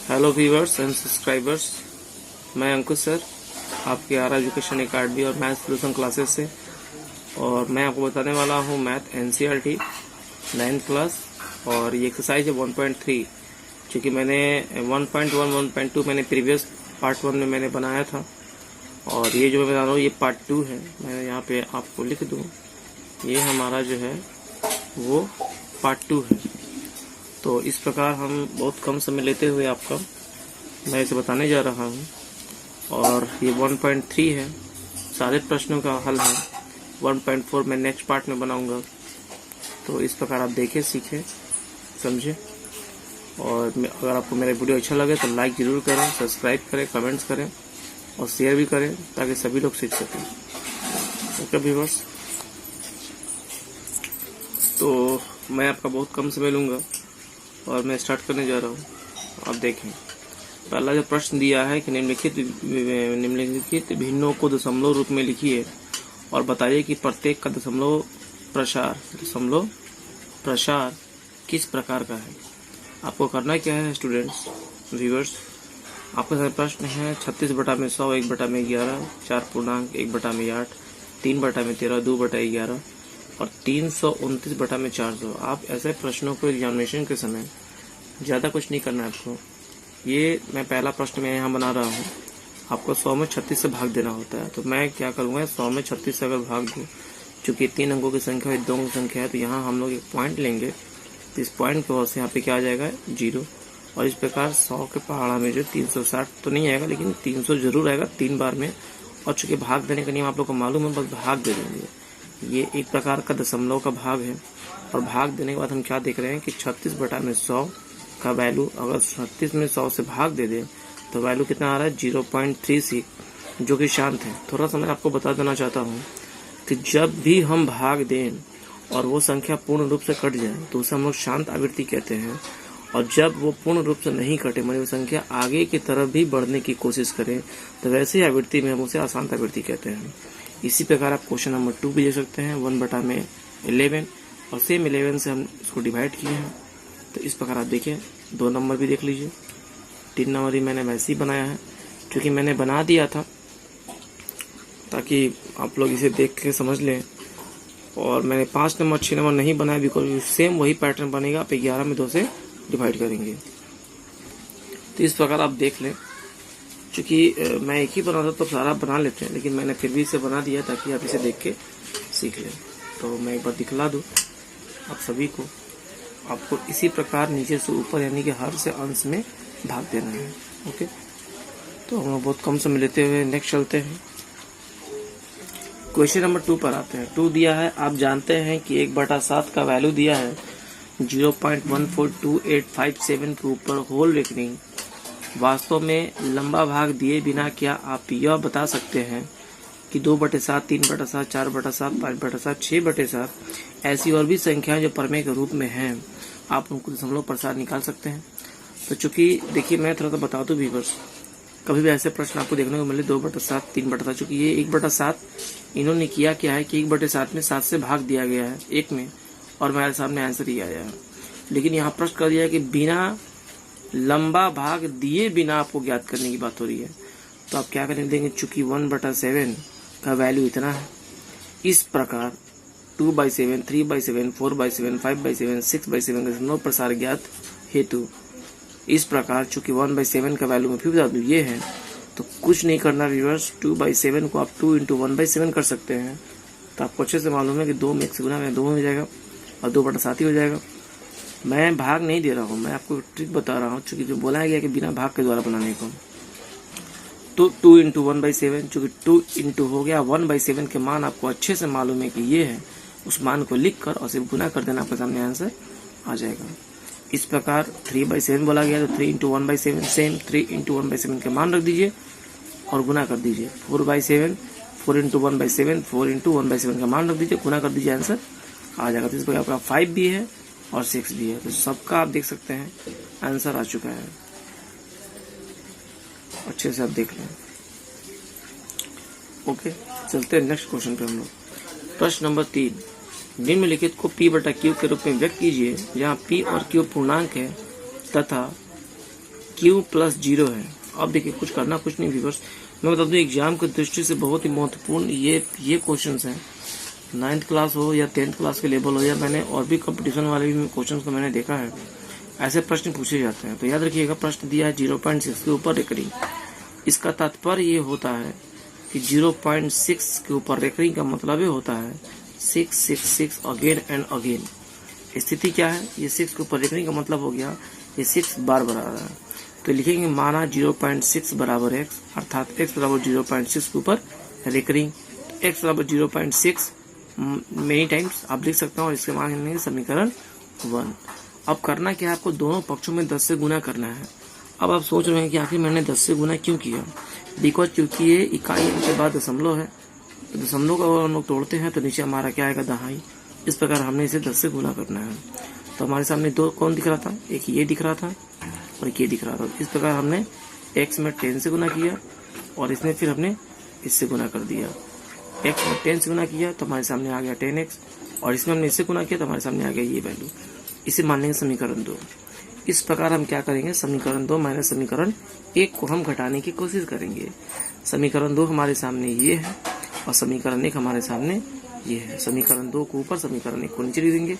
Hello viewers and subscribers, मैं अंकुश sir आपके are education academy और मैथ सोल्यूशन क्लासेस से। और मैं आपको बताने वाला हूँ मैथ एनसीईआरटी 9th क्लास। और ये एक्सरसाइज है 1.3, क्योंकि मैंने 1.1 1.2 मैंने प्रीवियस पार्ट 1 में मैंने बनाया था, और ये जो मैं बता रहा हूँ ये पार्ट 2 है। मैं यहाँ पे आपको लिख दूँ, ये हमारा जो है वो पार्ट 2 है। तो इस प्रकार हम बहुत कम समय लेते हुए आपका मैं इसे बताने जा रहा हूँ। और ये 1.3 है, सारे प्रश्नों का हल है। 1.4 मैं नेक्स्ट पार्ट में बनाऊंगा। तो इस प्रकार आप देखें, सीखें, समझें। और अगर आपको मेरा वीडियो अच्छा लगे तो लाइक ज़रूर करें, सब्सक्राइब करें, कमेंट्स करें और शेयर भी करें, ताकि सभी लोग सीख सकें। ओके व्यूअर्स, तो मैं आपका बहुत कम समय लूँगा और मैं स्टार्ट करने जा रहा हूँ। आप देखें, पहला जो प्रश्न दिया है कि निम्नलिखित भिन्नों को दशमलव रूप में लिखिए और बताइए कि प्रत्येक का दशमलव प्रसार किस प्रकार का है। आपको करना क्या है स्टूडेंट्स, व्यूअर्स, आपके सामने प्रश्न है 36/100, 1/11, 4 पूर्णांक, 1/8, 3/13, 2/11 और 329/400। आप ऐसे प्रश्नों को एग्जामिनेशन के समय ज़्यादा कुछ नहीं करना है आपको। ये मैं पहला प्रश्न मैं यहाँ बना रहा हूँ, आपको 100 में 36 से भाग देना होता है। तो मैं क्या करूँगा, 100 में 36 से अगर भाग दूँ, चूँकि 3 अंकों की संख्या है, 2 अंकों की संख्या है, तो यहाँ हम लोग एक पॉइंट लेंगे। तो इस पॉइंट की वजह से यहाँ पे क्या आ जाएगा, 0। और इस प्रकार 100 के पहाड़ा में जो 360 तो नहीं आएगा, लेकिन 300 जरूर आएगा 3 बार में। और चूँकि भाग देने का नियम आप लोग को मालूम है, बस भाग दे देंगे। ये एक प्रकार का दशमलव का भाग है। और भाग देने के बाद हम क्या देख रहे हैं कि 36/100 का वैल्यू, अगर 36 में 100 से भाग दे दें तो वैल्यू कितना आ रहा है, 0.36, जो कि शांत है। थोड़ा सा मैं आपको बता देना चाहता हूँ कि जब भी हम भाग दें और वो संख्या पूर्ण रूप से कट जाए तो उसे हम लोग शांत आवृत्ति कहते हैं। और जब वो पूर्ण रूप से नहीं कटे, मतलब वो संख्या आगे की तरफ भी बढ़ने की कोशिश करें, तो वैसे आवृत्ति में हम उसे अशांत आवृत्ति कहते हैं। इसी प्रकार आप क्वेश्चन नंबर 2 भी दे सकते हैं, 1/11 और सेम 11 से हम इसको डिवाइड किए हैं। तो इस प्रकार आप देखिए, 2 नंबर भी देख लीजिए, 3 नंबर भी मैंने वैसे ही बनाया है, क्योंकि मैंने बना दिया था ताकि आप लोग इसे देख के समझ लें। और मैंने 5 नंबर 6 नंबर नहीं बनाया, बिकॉज सेम वही पैटर्न बनेगा। आप 11 में 2 से डिवाइड करेंगे। तो इस प्रकार आप देख लें, क्योंकि मैं एक ही बना था तो सारा बना लेते हैं, लेकिन मैंने फिर भी इसे बना दिया ताकि आप इसे देख के सीख लें। तो मैं एक बार दिखला दूँ आप सभी को। आपको इसी प्रकार नीचे से ऊपर, यानी कि हर से अंश में भाग देना है। ओके, तो हम बहुत कम समय लेते हुए नेक्स्ट चलते हैं। क्वेश्चन नंबर 2 पर आते हैं। 2 दिया है, आप जानते हैं कि 1/7 का वैल्यू दिया है 0.142857 के ऊपर होल रेकनिंग। वास्तव में लंबा भाग दिए बिना क्या आप यह बता सकते हैं कि 2/7, 3/7, 4/7, 5/7, 6/7 ऐसी और भी संख्याएं जो प्रमेय के रूप में हैं, आप उनको दशमलव प्रसार निकाल सकते हैं। तो चूंकि देखिए, मैं थोड़ा सा बता दूं व्यूअर्स, कभी भी ऐसे प्रश्न आपको देखने को मिले 2/7, 3/7, चूंकि ये 1/7 इन्होंने किया क्या है कि 1/7 में 7 से भाग दिया गया है 1 में, और मेरे सामने आंसर ही आया है। लेकिन यहाँ प्रश्न कर दिया है कि बिना लंबा भाग दिए बिना आपको ज्ञात करने की बात हो रही है। तो आप क्या करेंगे, देंगे चूंकि 1/7 का वैल्यू इतना है, इस प्रकार 2/7, 3/7, 4/7, 5/7, 6/7 का दशमलव प्रसार ज्ञात हेतु इस प्रकार चूंकि 1/7 का वैल्यू में फिर बता दूं ये है, तो कुछ नहीं करना व्यूअर्स। 2/7 को आप 2 × 1/7 कर सकते हैं। तो आपको अच्छे से मालूम है कि 2 में 1 से गुना में 2 हो जाएगा और 2/7 ही हो जाएगा। मैं भाग नहीं दे रहा हूँ, मैं आपको ट्रिक बता रहा हूँ, चूंकि जो बोला गया कि बिना भाग के द्वारा बनाने को। तो 2 × 1/7, चूंकि 2 × हो गया 1/7 के मान आपको अच्छे से मालूम है कि ये है, उस मान को लिख कर और सिर्फ गुना कर देना, आपके सामने आंसर आ जाएगा। इस प्रकार 3/7 बोला गया, तो 3 × 1/7 सेम 3 × 1/7 के मान रख दीजिए और गुना कर दीजिए। 4/7, 4 × 1/7, 4 × 1/7 का मान रख दीजिए, गुना कर दीजिए, आंसर आ जाएगा। तो इस प्रकार आपका 5 भी है और 6 भी है। तो सबका आप देख सकते हैं आंसर आ चुका है। अच्छे से आप देख लें। ओके, चलते हैं नेक्स्ट क्वेश्चन पे हम लोग। प्रश्न नंबर 3, निम्नलिखित को P/Q के रूप में व्यक्त कीजिए, जहाँ P और Q पूर्णांक है तथा क्यू प्लस 0 है। अब देखिए कुछ करना कुछ नहीं व्यूअर्स, मैं बता दूं एग्जाम की दृष्टि से बहुत ही महत्वपूर्ण ये क्वेश्चंस हैं। 9th क्लास हो या 10th क्लास के लेवल हो, या मैंने और भी कंपटीशन वाले भी क्वेश्चंस को मैंने देखा है, ऐसे प्रश्न पूछे जाते हैं। तो याद रखिएगा, प्रश्न दिया है 0.6 के ऊपर रिकरिंग, इसका तात्पर्य ये होता है कि 0.6 के ऊपर रिकरिंग का मतलब ये होता है 666 अगेन एंड अगेन। स्थिति क्या है, ये 6 के ऊपर रिकरिंग का मतलब हो गया ये 6 बार बराबर है। तो लिखेंगे माना 0.6 बराबर x, अर्थात x बराबर 0.6 के ऊपर रिकरिंग, x बराबर 0.6 मेनी टाइम्स आप लिख सकते हैं, और इसके मान लेंगे समीकरण 1। अब करना क्या है, आपको दोनों पक्षों में 10 से गुना करना है। अब आप सोच रहे हैं कि आखिर मैंने 10 से गुना क्यों किया, बिकॉज क्योंकि ये इकाई के बाद दशमलव है, तो दशमलव का हम लोग तोड़ते हैं तो नीचे हमारा क्या आएगा, दहाई। इस प्रकार हमने इसे 10 से गुना करना है। तो हमारे सामने दो कौन दिख रहा था, एक ये दिख रहा था और एक ये दिख रहा था। इस प्रकार हमने x में 10 से गुना किया और इसमें फिर हमने इससे गुना कर दिया। x में 10 से गुना किया तो हमारे सामने आ गया 10x, और इसमें हमने इससे गुना किया तो हमारे सामने आ गया ये वैल्यू। इसे मान लेंगे समीकरण 2। इस प्रकार हम क्या करेंगे, समीकरण 2 माइनस समीकरण 1 को हम घटाने की कोशिश करेंगे। समीकरण 2 हमारे सामने ये है और समीकरण 1 हमारे सामने ये है। समीकरण 2 को ऊपर, समीकरण 1 को नीचे लिख देंगे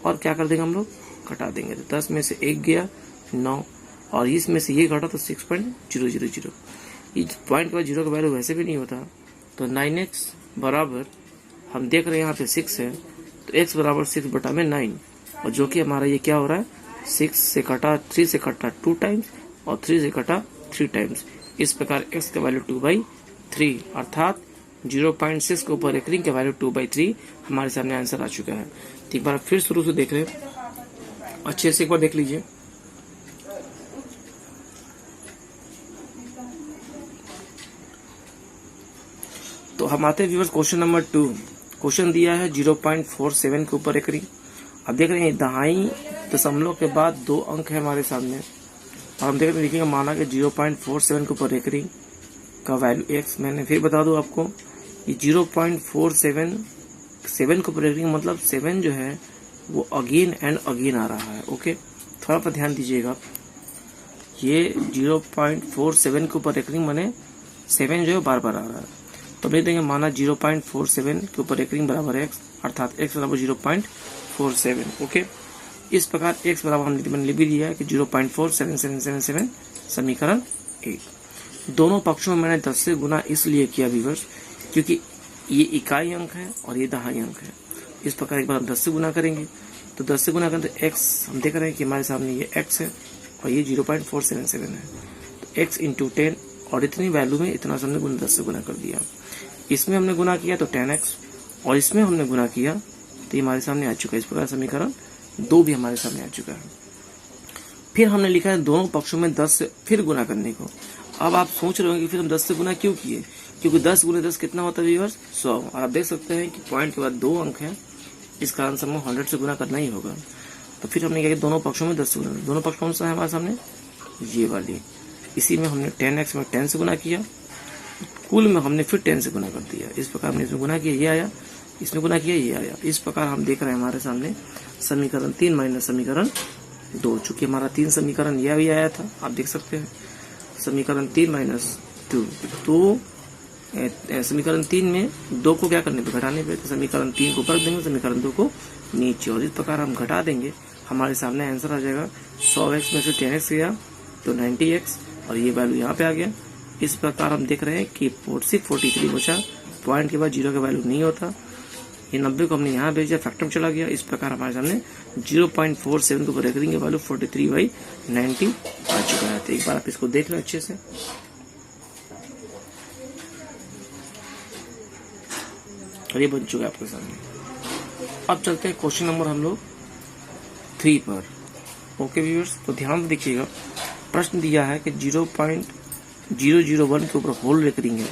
और क्या कर देंगे हम लोग, घटा देंगे। तो 10 में से 1 गया 9, और इसमें से ये घटा तो 6.000। इस पॉइंट के बाद 0 का वैल्यू वैसे भी नहीं होता। तो 9x बराबर, हम देख रहे हैं यहाँ पे 6 है, तो x बराबर 6 बटा में 9, और जो कि हमारा ये क्या हो रहा है, 6 से कटा 3 से कटा 2 टाइम्स और 3 से कटा 3 टाइम्स। इस प्रकार x का वैल्यू 2/3, अर्थात 0.6 के ऊपर रिकरिंग का वैल्यू 2/3 हमारे सामने आंसर आ चुका है। तो एक बार फिर शुरू से देख रहे, अच्छे से एक बार देख लीजिए। तो हम आते हैं व्यूअर्स क्वेश्चन नंबर 2। क्वेश्चन दिया है 0.47 के ऊपर रिकरिंग। अब देख रहे हैं दहाई दशमलव के बाद 2 अंक है हमारे सामने, और हम देख रहे हैं, देखिएगा माना कि 0.47 के ऊपर रिकरिंग का वैल्यू x। मैंने फिर बता दूं आपको, ये 0.47 के ऊपर रिकरिंग मतलब 7 जो है वो अगेन एंड अगेन आ रहा है। ओके, थोड़ा पर ध्यान दीजिएगा, ये 0.47 के ऊपर रिकरिंग माने 7 जो है बार बार आ रहा है। तो लिख देंगे माना 0.47 के ऊपर रिकरिंग बराबर x, अर्थात x बराबर 0.47। ओके, इस प्रकार x बराबर मैंने लिख भी दिया है कि 0.47777 समीकरण 1। दोनों पक्षों में मैंने 10 से गुना इसलिए किया व्यूअर्स, क्योंकि ये इकाई अंक है और ये दहाई अंक है। इस प्रकार एक बार हम 10 से गुना करेंगे, तो 10 से गुना करें तो x, हम देख रहे हैं कि हमारे सामने ये x है और ये 0.477 है। तो x इंटू 10, और इतनी वैल्यू में इतना हमने 10 से गुना कर दिया। इसमें हमने गुना किया तो 10x, और इसमें हमने गुना किया तो ये हमारे सामने आ चुका है। इस प्रकार समीकरण 2 भी हमारे सामने आ चुका है। फिर हमने लिखा है दोनों पक्षों में 10 से फिर गुना करने को। अब आप सोच रहे होंगे कि फिर हम 10 से गुना क्यों किए, क्योंकि 10 गुने 10 कितना होता है व्यूअर्स, 100। और आप देख सकते हैं कि पॉइंट के बाद 2 अंक है, इस कारण से हमें 100 से गुना करना ही होगा। तो फिर हमने क्या किया, दोनों पक्षों में 10 से गुना। दोनों पक्ष कौन सा है हमारे सामने, ये वाली। इसी में हमने 10x में 10 से गुना किया, कुल में हमने फिर 10 से गुना कर दिया। इस प्रकार हमने इसमें गुना किया, ये आया, इसमें गुना किया, ये आया। इस प्रकार हम देख रहे हैं हमारे सामने समीकरण 3 माइनस समीकरण 2। चूंकि हमारा 3 समीकरण यह भी आया था, आप देख सकते हैं समीकरण 3 माइनस 2। तो समीकरण 3 में 2 को क्या करने पे, घटाने पे, तो समीकरण 3 को ऊपर देंगे, समीकरण 2 को नीचे, और इस प्रकार हम घटा देंगे। हमारे सामने आंसर आ जाएगा 100x में से 10x गया तो 90x, और ये वैल्यू यहाँ पे आ गया। इस प्रकार हम देख रहे हैं कि 43 बचा, पॉइंट के बाद 0 का वैल्यू नहीं होता। ये 90 को हमने यहाँ भेजा, फैक्टर में चला गया। इस प्रकार हमारे सामने 0.47 को रेकरिंग वैल्यू 43/90 आ चुका है। तो एक बार आप इसको देख लें अच्छे से। और ये बन चुका है आपके सामने। अब चलते हैं क्वेश्चन नंबर हम लोग 3 पर। ओके व्यूअर्स, तो ध्यान से देखिएगा, प्रश्न दिया है कि 0.001 के ऊपर होल रेकरिंग है।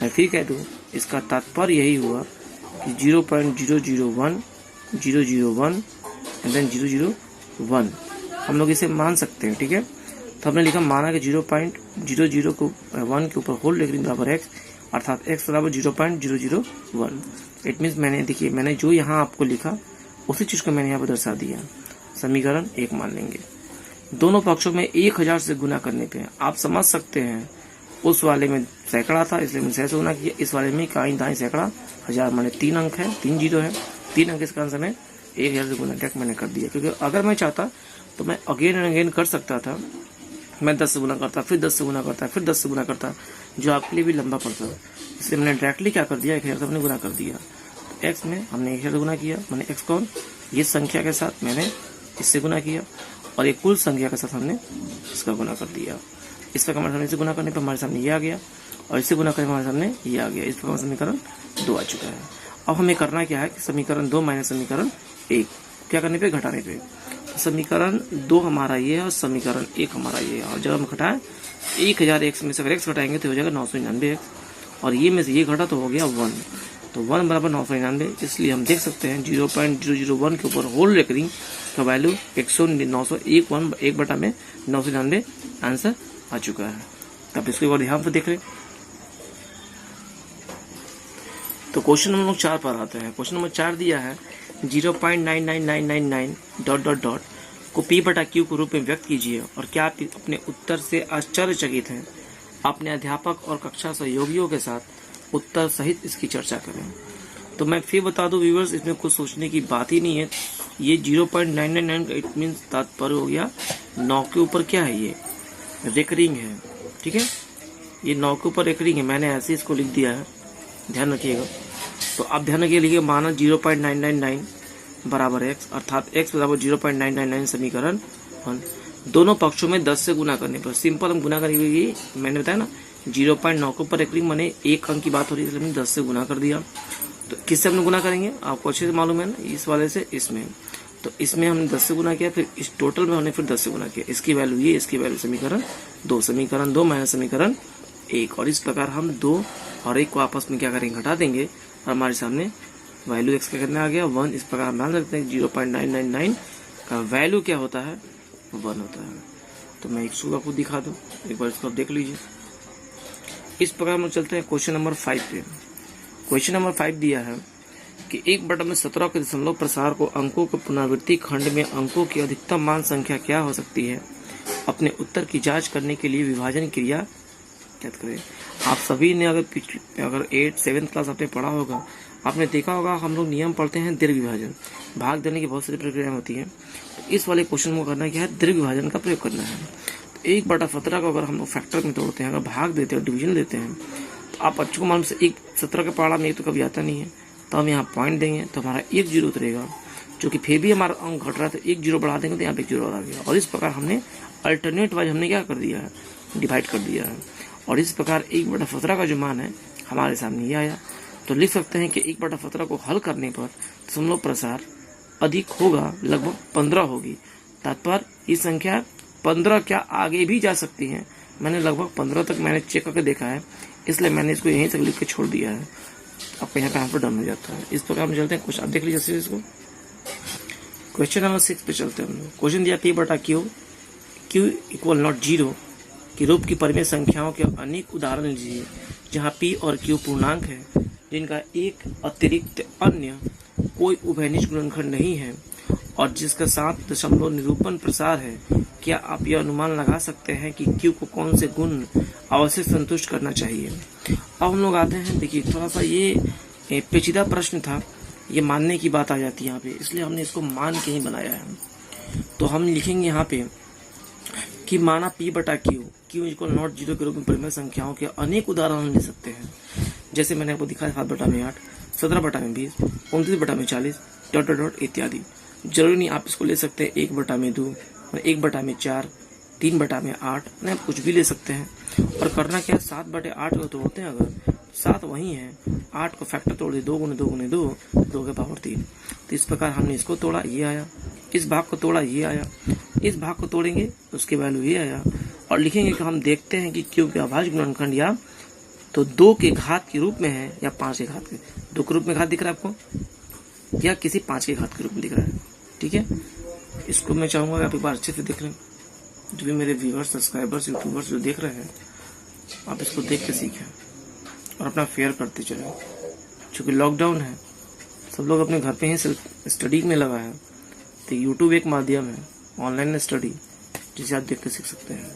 मैं फिर कह दूं, इसका तात्पर्य यही हुआ कि 0.001 001 एंड देन 001 हम लोग इसे मान सकते हैं, ठीक है। तो हमने लिखा, माना कि 0.001 के ऊपर होल रेकरिंग बराबर x, अर्थात x बराबर 0.001। इट मीन्स मैंने, देखिए मैंने जो यहाँ आपको लिखा उसी चीज को मैंने यहाँ पर दर्शा दिया। समीकरण 1 मान लेंगे। दोनों पक्षों में 1000 से गुना करने पे आप समझ सकते हैं, उस वाले में सैकड़ा था इसलिए मैंने 6 से गुना किया, इस वाले में काई दाई सैकड़ा 1000 माने 3 अंक है, 3 जीरो है, 3 अंक इसका आंसर में 1000 से गुना डायरेक्ट मैंने कर दिया। क्योंकि अगर मैं चाहता तो मैं अगेन एंड अगेन कर सकता था, मैं 10 से गुना करता, फिर 10 से गुना करता, फिर 10 से गुना करता, जो आपके लिए भी लंबा पड़ता। इसलिए मैंने डायरेक्टली क्या कर दिया, 1000 से हमने गुना कर दिया। तो एक्स में हमने 1000 से गुना किया, मैंने एक्स कौन, ये संख्या के साथ मैंने इससे गुना किया, और एक कुल संख्या के साथ हमने इसका गुना कर दिया। इस प्रकार हमारे सामने इसे गुना करने पर हमारे सामने ये आ गया, और इसे गुना करने पर हमारे सामने ये आ गया। इस प्रकार समीकरण 2 आ चुका है। अब हमें करना क्या है कि समीकरण 2 माइनस समीकरण 1 क्या करने पे, घटाने पे। तो समीकरण 2 हमारा ये है और समीकरण 1 हमारा ये है, और जब हम घटाएं 1000 में से अगर एक्स घटाएंगे तो हो जाएगा 999 एक्स, और ये में से ये घटा तो हो गया 1, तो 1 बराबर 999। इसलिए हम देख सकते हैं 0.001 के ऊपर होल रेकरिंग का वैल्यू 1 बटा में 999 आंसर आ चुका है। तब इसको एक बार ध्यान से देख लें। तो क्वेश्चन हम लोग 4 पर आते हैं। क्वेश्चन नंबर 4 दिया है 0.99999 डॉट डॉट डॉट को P बटा Q के रूप में व्यक्त कीजिए, और क्या आप अपने उत्तर से आश्चर्यचकित हैं? अपने अध्यापक और कक्षा सहयोगियों के साथ उत्तर सहित इसकी चर्चा करें। तो मैं फिर बता दूं व्यूअर्स, इसमें कुछ सोचने की बात ही नहीं है। ये 0.999 का इट मीन्स तात्पर्य हो गया 9 के ऊपर क्या है, ये रेकरिंग है। ठीक है, ये 9 के ऊपर रेकरिंग है, मैंने ऐसे इसको लिख दिया है, ध्यान रखिएगा। तो आप ध्यान रखिए, लिखिए माना 0.999 बराबर x, अर्थात x बराबर 0.999 समीकरण 1। दोनों पक्षों में 10 से गुना करने पर, सिंपल हम गुना करेंगे, ये मैंने बताया ना 0.9 के ऊपर रेकरिंग माने 1 अंक की बात हो रही है, इसलिए हमने 10 से गुना कर दिया। तो किससे हमने गुना करेंगे आपको अच्छे से मालूम है ना, इस वाले से इसमें। तो इसमें हमने 10 से गुना किया, फिर इस टोटल में हमने फिर 10 से गुना किया। इसकी वैल्यू ये, इसकी वैल्यू समीकरण 2 माइनस समीकरण 1, और इस प्रकार हम 2 और 1 को आपस में क्या करेंगे, घटा देंगे, और हमारे सामने वैल्यू x का कितना आ गया 1। इस प्रकार हम मान सकते हैं 0.999 का वैल्यू क्या होता है, 1 होता है। तो मैं इसको आपको दिखा दूं, एक बार इसको आप देख लीजिए। इस प्रकार हम चलते हैं क्वेश्चन नंबर 5 पे। क्वेश्चन नंबर 5 दिया है कि 1/17 के दशमलव प्रसार को अंकों के पुनरावृत्ति खंड में अंकों की अधिकतम मान संख्या क्या हो सकती है, अपने उत्तर की जांच करने के लिए विभाजन क्रिया ज्ञात करें। आप सभी ने अगर 7th क्लास आपने पढ़ा होगा, आपने देखा होगा हम लोग नियम पढ़ते हैं दीर्घ विभाजन, भाग देने की बहुत सारी प्रक्रियाएं होती हैं। तो इस वाले क्वेश्चन को करना क्या है, दीर्घ विभाजन का प्रयोग करना है। तो 1/17 को अगर हम लोग फैक्टर में तोड़ते हैं, अगर भाग देते हैं, डिवीजन देते हैं, तो आप बच्चों को मालूम से 1/17 के पढ़ा में एक तो कभी आता नहीं है, तो हम यहाँ पॉइंट देंगे तो हमारा 1 जीरो उतरेगा, जो कि फिर भी हमारा अंक घट रहा है, तो 1 जीरो बढ़ा देंगे तो यहाँ पे 1 जीरो आ गया। और इस प्रकार हमने अल्टरनेट वाइज हमने क्या कर दिया है, डिवाइड कर दिया है, और इस प्रकार 1/17 का जो मान है हमारे सामने ये आया। तो लिख सकते हैं कि 1/17 को हल करने पर दशमलव प्रसार अधिक होगा, लगभग 15 होगी। तात्पर्य ये संख्या 15 क्या आगे भी जा सकती है, मैंने लगभग 15 तक मैंने चेक करके देखा है, इसलिए मैंने इसको यहीं तक लिख के छोड़ दिया है। आपका यहाँ पे आंसर डन हो जाता है। इस प्रकार हम चलते हैं क्वेश्चन, आप देख लीजिए इसको। क्वेश्चन नंबर 6 पे चलते हैं। क्वेश्चन दिया P बटा Q इक्वल नॉट 0 की रूप की परिमेय संख्याओं के अनेक उदाहरण लीजिए, जहाँ P और Q पूर्णांक है, जिनका एक अतिरिक्त अन्य कोई उभयनिष्ठ गुणनखंड नहीं है, और जिसका 7 दशमलव निरूपण प्रसार है। क्या आप यह अनुमान लगा सकते हैं कि Q को कौन से गुण अवश्य संतुष्ट करना चाहिए? अब हम लोग आते हैं, देखिए थोड़ा सा ये पेचीदा प्रश्न था, ये मानने की बात आ जाती है यहाँ पे, इसलिए हमने इसको मान के ही बनाया है। तो हम लिखेंगे यहाँ पे कि माना P बटा Q इक्वल नॉट 0 के रूप में परिमेय संख्याओं के अनेक उदाहरण हम ले सकते हैं। जैसे मैंने आपको दिखाया 7/8, 17/20, 29/40 डॉट डॉट डॉट इत्यादि। जरूरी नहीं आप इसको ले सकते हैं 1/2, 1/4, 3/8, नहीं आप कुछ भी ले सकते हैं। और करना क्या है, 7/8 को तोड़ते हैं, अगर 7 वही है, 8 को फैक्टर तोड़ दे, 2 गुने 2 गुने 2, 2 के पावर 3। तो इस प्रकार हमने इसको तोड़ा, ये आया, इस भाग को तोड़ा, ये आया, इस भाग को तोड़ेंगे उसके वैल्यू ये आया, और लिखेंगे कि हम देखते हैं कि Q के अभाज्य गुणनखंड या तो 2 के घात के रूप में है या 5 के घात के, 2 के रूप में घात दिख रहा है आपको, या किसी 5 के घात के रूप में दिख रहा है। ठीक है, इसको मैं चाहूंगा कि आप एक बार अच्छे से देख लें, जो भी मेरे व्यूअर्स, सब्सक्राइबर्स, यूट्यूबर्स जो देख रहे हैं, आप इसको देख के सीखें और अपना फेयर करते चलें। चूँकि लॉकडाउन है, सब लोग अपने घर पे ही स्टडी में लगा है, तो यूट्यूब एक माध्यम है, ऑनलाइन स्टडी जिसे आप देख कर सीख सकते हैं।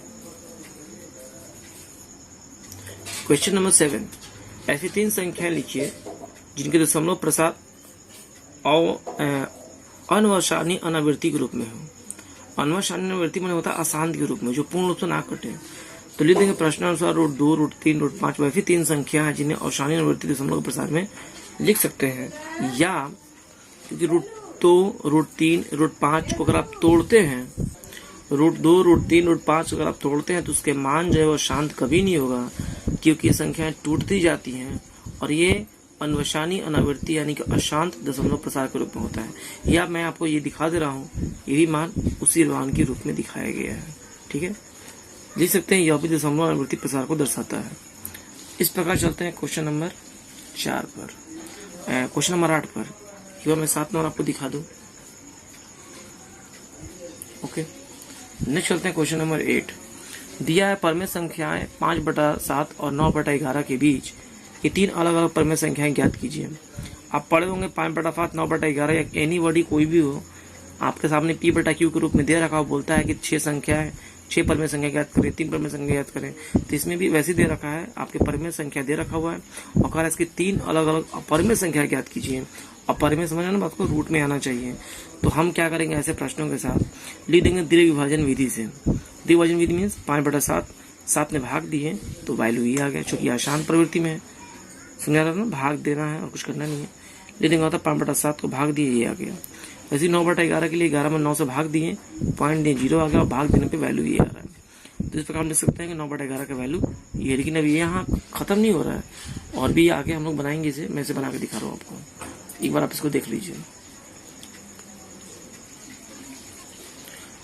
क्वेश्चन नंबर 7, ऐसी 3 संख्याएं लिखिए जिनके दशमलव प्रसाद अनवसानी अनावृत्ति के रूप में हो। अनवसानी अनावृत्ति मैंने होता है अशांत के रूप में, जो पूर्ण रूप से ना कटे। तो लिख देंगे प्रश्नानुसार √2, √3, √5 वैसी 3 संख्या है जिन्हें अवसानी अनावृत्ति दशमलव के प्रसाद में लिख सकते हैं। या क्योंकि √2, √3, √5 को अगर आप तोड़ते हैं, √2, √3, √5 अगर आप तोड़ते हैं तो उसके मान जो है वो शांत कभी नहीं होगा, क्योंकि ये संख्याएं टूटती जाती हैं और ये अनवसानी अनावृत्ति यानी कि अशांत दशमलव प्रसार के रूप में होता है। या मैं आपको ये दिखा दे रहा हूँ, यही मान उसी मान के रूप में दिखाया गया है। ठीक है, लिख सकते हैं यह भी दशमलव अनावृत्ति प्रसार को दर्शाता है। इस प्रकार चलते हैं क्वेश्चन नंबर 4 पर, क्वेश्चन नंबर 8 पर। एक मैं 7 नंबर आपको दिखा दूं। ओके, नेक्स्ट चलते हैं क्वेश्चन नंबर 8। दिया है परमेय संख्याएं 5/7 और 9/11 के बीच ये 3 अलग अलग परमेय संख्याएं ज्ञात कीजिए। आप पढ़े होंगे 5/7, 9/11 या एनी वर्डी कोई भी हो, आपके सामने P/Q के रूप में दे रखा हो, बोलता है कि 6 संख्याएं, 6 परमेय संख्या ज्ञात करें, 3 परमेय संख्या ज्ञात करें। तो इसमें भी वैसे दे रखा है, आपके परमेय संख्या दे रखा हुआ है और कहा इसकी 3 अलग अलग अपरमेय संख्या ज्ञात कीजिए। अपरमेय समझना ना, बात को रूट में आना चाहिए। तो हम क्या करेंगे, ऐसे प्रश्नों के साथ लिख देंगे द्विघात विभाजन विधि से। द्विघात विभाजन विधि मीन्स 5/7, 7 ने भाग दिए तो वैल्यू ये आ गया, चूंकि अशांत प्रवृत्ति में है। समझा रहा ना, भाग देना है और कुछ करना नहीं है। लिख देंगे होता 5/7 को भाग दिए, ये आ गया। वैसे 9/11 के लिए 11 में 9 से भाग दिए, पॉइंट दिए, 0 आ गया और भाग देने पे वैल्यू ये आ रहा है। तो इस प्रकार हम लिख सकते हैं कि 9/11 का वैल्यू ये। लेकिन अब ये यहाँ खत्म नहीं हो रहा है, और भी आगे हम लोग बनाएंगे इसे। मैं इसे बना के दिखा रहा हूँ आपको, एक बार आप इसको देख लीजिए।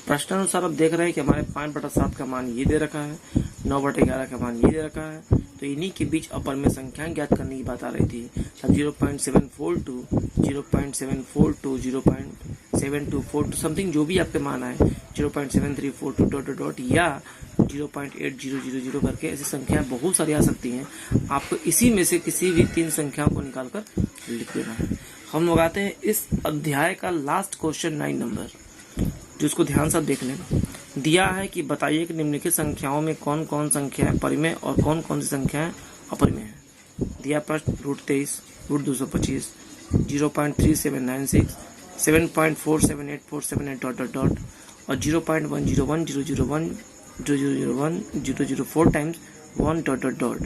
प्रश्नानुसार आप देख रहे हैं कि हमारे 5/7 का मान ये दे रखा है, 9/11 का मान ये दे रखा है। तो इन्हीं के बीच अपरमेय संख्याएं ज्ञात करने की बात आ रही थी। 0.742, 0.742, 0.7242 समथिंग जो भी आपके मान आए, 0.7342 डॉट डॉट डॉट या 0.8000 करके ऐसी संख्याएं बहुत सारी आ सकती हैं। आपको इसी में से किसी भी 3 संख्याओं को निकालकर लिख देना है। हम लोग आते हैं इस अध्याय का लास्ट क्वेश्चन 9 नंबर, जिसको ध्यान से देख लेना। दिया है कि बताइए कि निम्नलिखित संख्याओं में कौन कौन संख्याएं परिमेय और कौन कौन सी संख्याएं अपरिमेय है। दिया प्रश्न √23, √225, 0.3796, 7.478478 डॉट डॉट डॉट और 0.1010010010004 टाइम्स 1 डॉट डॉट डॉट।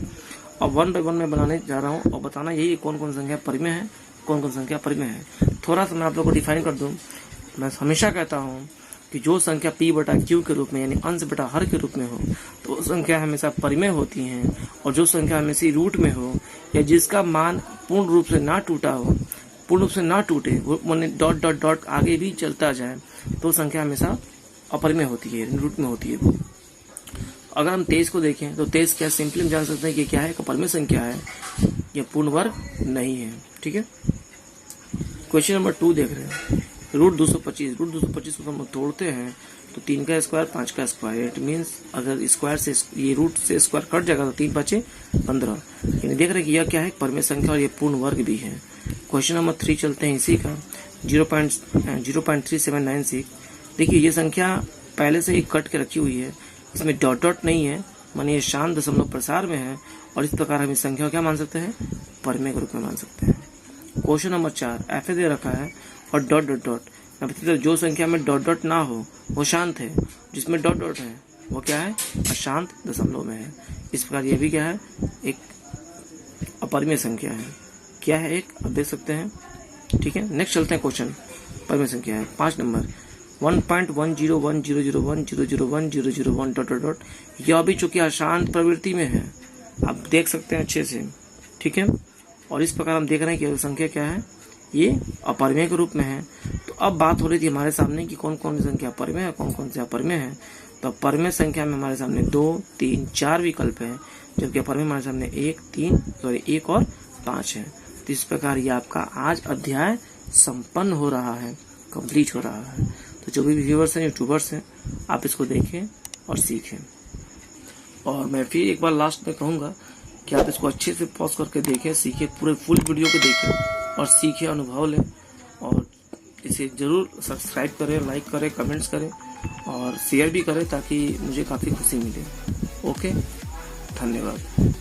अब 1 बाय 1 में बनाने जा रहा हूँ और बताना यही कौन कौन संख्या परिमेय है, कौन कौन संख्या अपरिमेय है। थोड़ा सा मैं आप लोग को डिफाइन कर दूं। मैं हमेशा कहता हूँ कि जो संख्या P/Q के रूप में यानी अंश बटा हर के रूप में हो तो वो संख्या हमेशा परिमेय होती हैं, और जो संख्या हमेशा रूट में हो या जिसका मान पूर्ण रूप से ना टूटा हो, पूर्ण रूप से ना टूटे, वो माने डॉट डॉट डॉट आगे भी चलता जाए, तो संख्या हमेशा अपरिमेय होती है, रूट में होती है वो। अगर हम 23 को देखें तो 23 क्या सिंपली हम जान सकते हैं कि क्या है, अपरिमेय संख्या है, यह पूर्ण वर्ग नहीं है। ठीक है, क्वेश्चन नंबर 2 देख रहे हैं। √225 को हम तोड़ते हैं तो 3 का स्क्वायर, 5 का स्क्वायर। इट मीन्स अगर स्क्वायर से ये रूट से स्क्वायर कट जाएगा तो 3 5 15। यानी देख रहे हैं कि यह क्या है, परमेय संख्या और ये पूर्ण वर्ग भी है। क्वेश्चन नंबर 3 चलते हैं इसी का, 0.3796। देखिए ये संख्या पहले से ही कट के रखी हुई है, इसमें डॉट डॉट नहीं है, माने ये शांत दशमलव प्रसार में है, और इस प्रकार हम इस संख्या को क्या मान सकते हैं, परमेय के रूप में मान सकते हैं। क्वेश्चन नंबर 4 ऐसे दे रखा है और डॉट डॉट डॉट। जो संख्या में डॉट डॉट ना हो वो शांत है, जिसमें डॉट डॉट है वो क्या है, अशांत दशमलव में है। इस प्रकार ये भी क्या है, एक अपरिमेय संख्या है। क्या है, एक, आप देख सकते हैं। ठीक है, नेक्स्ट चलते हैं क्वेश्चन। परमेय संख्या है 5 नंबर, 1.101001001001001 डॉट डॉट डॉट। यह भी चूंकि अशांत प्रवृत्ति में है, आप देख सकते हैं अच्छे से। ठीक है, और इस प्रकार हम देख रहे हैं कि संख्या क्या है, ये अपरिमेय के रूप में है। तो अब बात हो रही थी हमारे सामने कि कौन कौन सी संख्या परिमेय है, कौन कौन सी अपरिमेय है। तो परिमेय संख्या में हमारे सामने 2, 3, 4 विकल्प है, जबकि अपरिमेय हमारे सामने 1 और 5 है। तो इस प्रकार ये आपका आज अध्याय संपन्न हो रहा है, कंप्लीट हो रहा है। तो जो भी व्यूअर्स हैं, यूट्यूबर्स हैं, आप इसको देखें और सीखें। और मैं फिर एक बार लास्ट में कहूँगा कि आप इसको अच्छे से पॉज करके देखें, सीखें, पूरे फुल वीडियो को देखें और सीखें, अनुभव लें, और इसे जरूर सब्सक्राइब करें, लाइक करें, कमेंट्स करें और शेयर भी करें ताकि मुझे काफ़ी खुशी मिले। ओके, धन्यवाद।